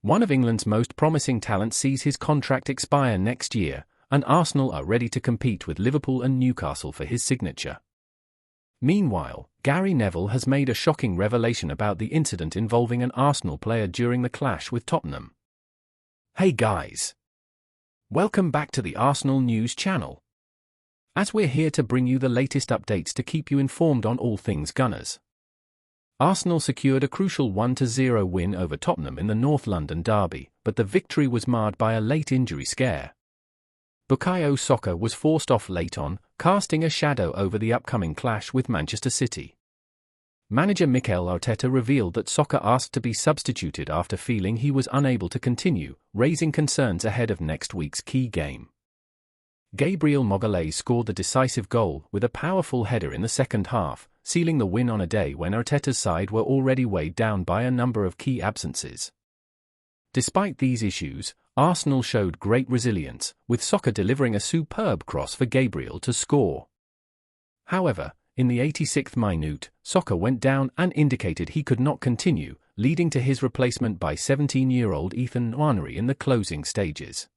One of England's most promising talents sees his contract expire next year, and Arsenal are ready to compete with Liverpool and Newcastle for his signature. Meanwhile, Gary Neville has made a shocking revelation about the incident involving an Arsenal player during the clash with Tottenham. Hey guys! Welcome back to the Arsenal News channel. As we're here to bring you the latest updates to keep you informed on all things Gunners. Arsenal secured a crucial 1-0 win over Tottenham in the North London derby, but the victory was marred by a late injury scare. Bukayo Saka was forced off late on, casting a shadow over the upcoming clash with Manchester City. Manager Mikel Arteta revealed that Saka asked to be substituted after feeling he was unable to continue, raising concerns ahead of next week's key game. Gabriel Magalhaes scored the decisive goal with a powerful header in the second half, sealing the win on a day when Arteta's side were already weighed down by a number of key absences. Despite these issues, Arsenal showed great resilience, with Saka delivering a superb cross for Gabriel to score. However, in the 86th minute, Saka went down and indicated he could not continue, leading to his replacement by 17-year-old Ethan Nwaneri in the closing stages.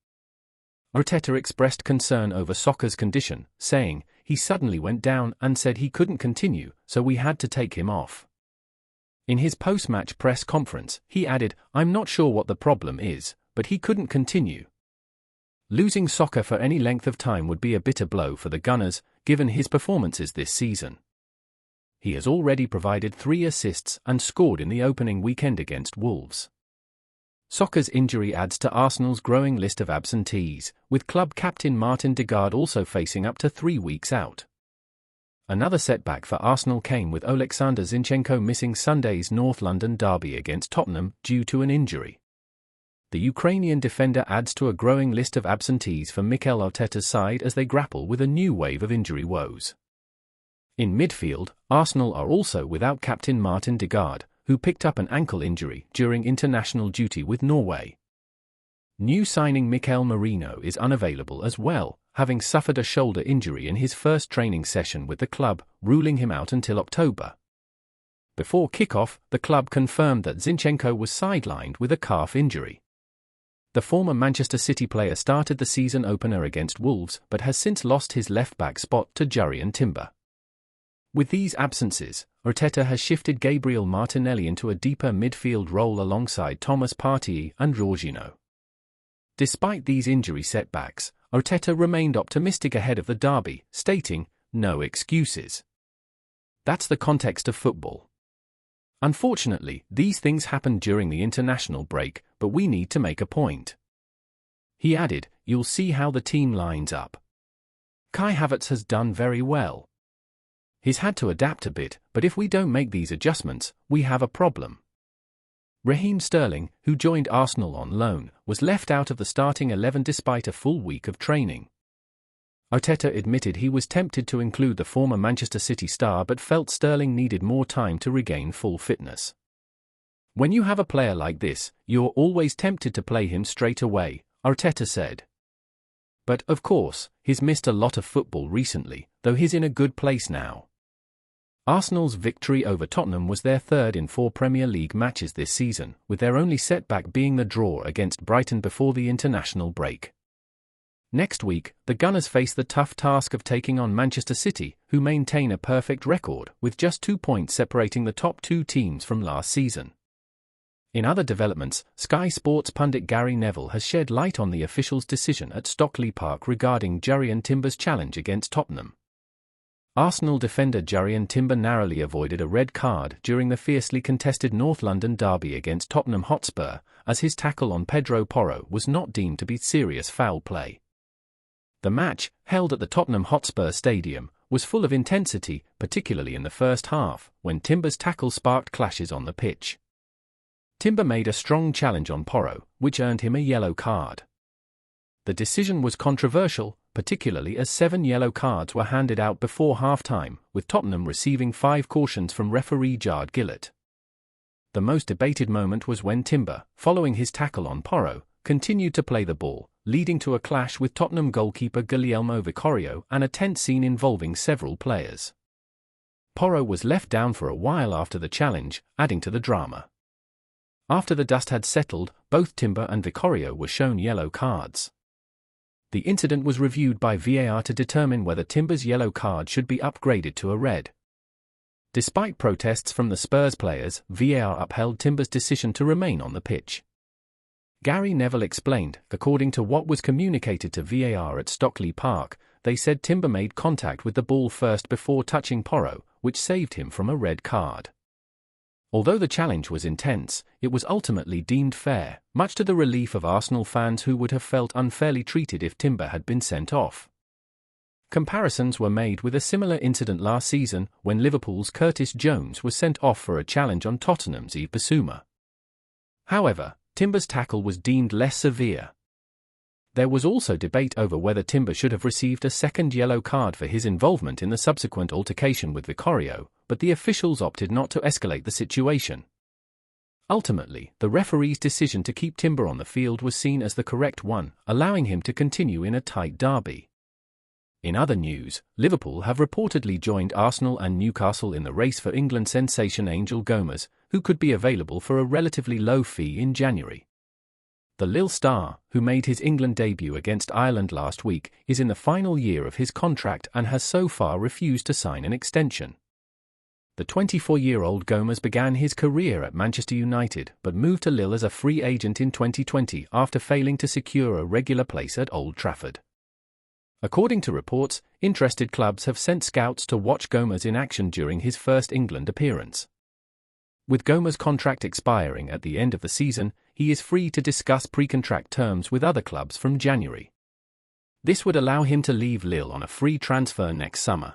Arteta expressed concern over Saka's condition, saying, "He suddenly went down and said he couldn't continue, so we had to take him off." In his post-match press conference, he added, "I'm not sure what the problem is, but he couldn't continue." Losing Saka for any length of time would be a bitter blow for the Gunners, given his performances this season. He has already provided 3 assists and scored in the opening weekend against Wolves. Saka's injury adds to Arsenal's growing list of absentees, with club captain Martin Odegaard also facing up to 3 weeks out. Another setback for Arsenal came with Oleksandr Zinchenko missing Sunday's North London derby against Tottenham due to an injury. The Ukrainian defender adds to a growing list of absentees for Mikel Arteta's side as they grapple with a new wave of injury woes. In midfield, Arsenal are also without captain Martin Odegaard, who picked up an ankle injury during international duty with Norway. New signing Mikel Merino is unavailable as well, having suffered a shoulder injury in his first training session with the club, ruling him out until October. Before kick-off, the club confirmed that Zinchenko was sidelined with a calf injury. The former Manchester City player started the season opener against Wolves but has since lost his left-back spot to Jurrien Timber. With these absences, Arteta has shifted Gabriel Martinelli into a deeper midfield role alongside Thomas Partey and Jorginho. Despite these injury setbacks, Arteta remained optimistic ahead of the derby, stating, "No excuses. That's the context of football. Unfortunately, these things happen during the international break, but we need to make a point." He added, "You'll see how the team lines up. Kai Havertz has done very well. He's had to adapt a bit, but if we don't make these adjustments, we have a problem." Raheem Sterling, who joined Arsenal on loan, was left out of the starting 11 despite a full week of training. Arteta admitted he was tempted to include the former Manchester City star but felt Sterling needed more time to regain full fitness. "When you have a player like this, you're always tempted to play him straight away," Arteta said. But, of course, he's missed a lot of football recently, though he's in a good place now. Arsenal's victory over Tottenham was their 3rd in 4 Premier League matches this season, with their only setback being the draw against Brighton before the international break. Next week, the Gunners face the tough task of taking on Manchester City, who maintain a perfect record, with just 2 points separating the top 2 teams from last season. In other developments, Sky Sports pundit Gary Neville has shed light on the officials' decision at Stockley Park regarding Jurrien Timber's challenge against Tottenham. Arsenal defender Jurrien Timber narrowly avoided a red card during the fiercely contested North London derby against Tottenham Hotspur, as his tackle on Pedro Porro was not deemed to be serious foul play. The match, held at the Tottenham Hotspur Stadium, was full of intensity, particularly in the first half, when Timber's tackle sparked clashes on the pitch. Timber made a strong challenge on Porro, which earned him a yellow card. The decision was controversial, particularly as 7 yellow cards were handed out before half-time, with Tottenham receiving 5 cautions from referee Jard Gillett. The most debated moment was when Timber, following his tackle on Porro, continued to play the ball, leading to a clash with Tottenham goalkeeper Guglielmo Vicario and a tense scene involving several players. Porro was left down for a while after the challenge, adding to the drama. After the dust had settled, both Timber and Vicario were shown yellow cards. The incident was reviewed by VAR to determine whether Timber's yellow card should be upgraded to a red. Despite protests from the Spurs players, VAR upheld Timber's decision to remain on the pitch. Gary Neville explained, according to what was communicated to VAR at Stockley Park, they said Timber made contact with the ball first before touching Porro, which saved him from a red card. Although the challenge was intense, it was ultimately deemed fair, much to the relief of Arsenal fans who would have felt unfairly treated if Timber had been sent off. Comparisons were made with a similar incident last season when Liverpool's Curtis Jones was sent off for a challenge on Tottenham's Yves Bissouma. However, Timber's tackle was deemed less severe. There was also debate over whether Timber should have received a second yellow card for his involvement in the subsequent altercation with Vicario, but the officials opted not to escalate the situation. Ultimately, the referee's decision to keep Timber on the field was seen as the correct one, allowing him to continue in a tight derby. In other news, Liverpool have reportedly joined Arsenal and Newcastle in the race for England sensation Angel Gomez, who could be available for a relatively low fee in January. The Lille star, who made his England debut against Ireland last week, is in the final year of his contract and has so far refused to sign an extension. The 24-year-old Gomez began his career at Manchester United but moved to Lille as a free agent in 2020 after failing to secure a regular place at Old Trafford. According to reports, interested clubs have sent scouts to watch Gomez in action during his first England appearance. With Gomez's contract expiring at the end of the season, he is free to discuss pre-contract terms with other clubs from January. This would allow him to leave Lille on a free transfer next summer.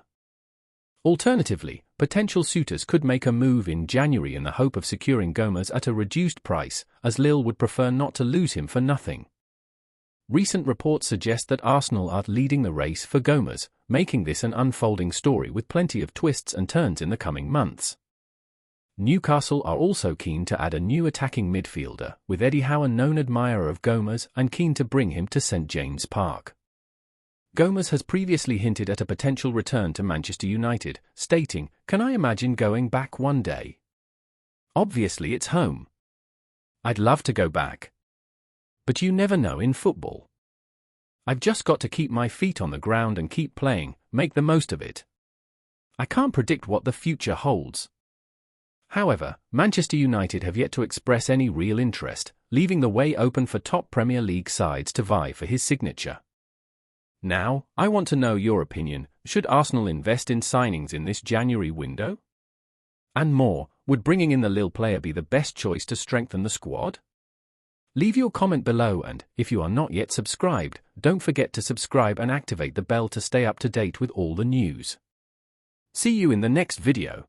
Alternatively, potential suitors could make a move in January in the hope of securing Gomez at a reduced price, as Lille would prefer not to lose him for nothing. Recent reports suggest that Arsenal are leading the race for Gomez, making this an unfolding story with plenty of twists and turns in the coming months. Newcastle are also keen to add a new attacking midfielder, with Eddie Howe a known admirer of Gomez and keen to bring him to St James Park. Gomez has previously hinted at a potential return to Manchester United, stating, "Can I imagine going back one day? Obviously it's home. I'd love to go back. But you never know in football. I've just got to keep my feet on the ground and keep playing, make the most of it. I can't predict what the future holds." However, Manchester United have yet to express any real interest, leaving the way open for top Premier League sides to vie for his signature. Now, I want to know your opinion. Should Arsenal invest in signings in this January window? And more, would bringing in the Lille player be the best choice to strengthen the squad? Leave your comment below and, if you are not yet subscribed, don't forget to subscribe and activate the bell to stay up to date with all the news. See you in the next video.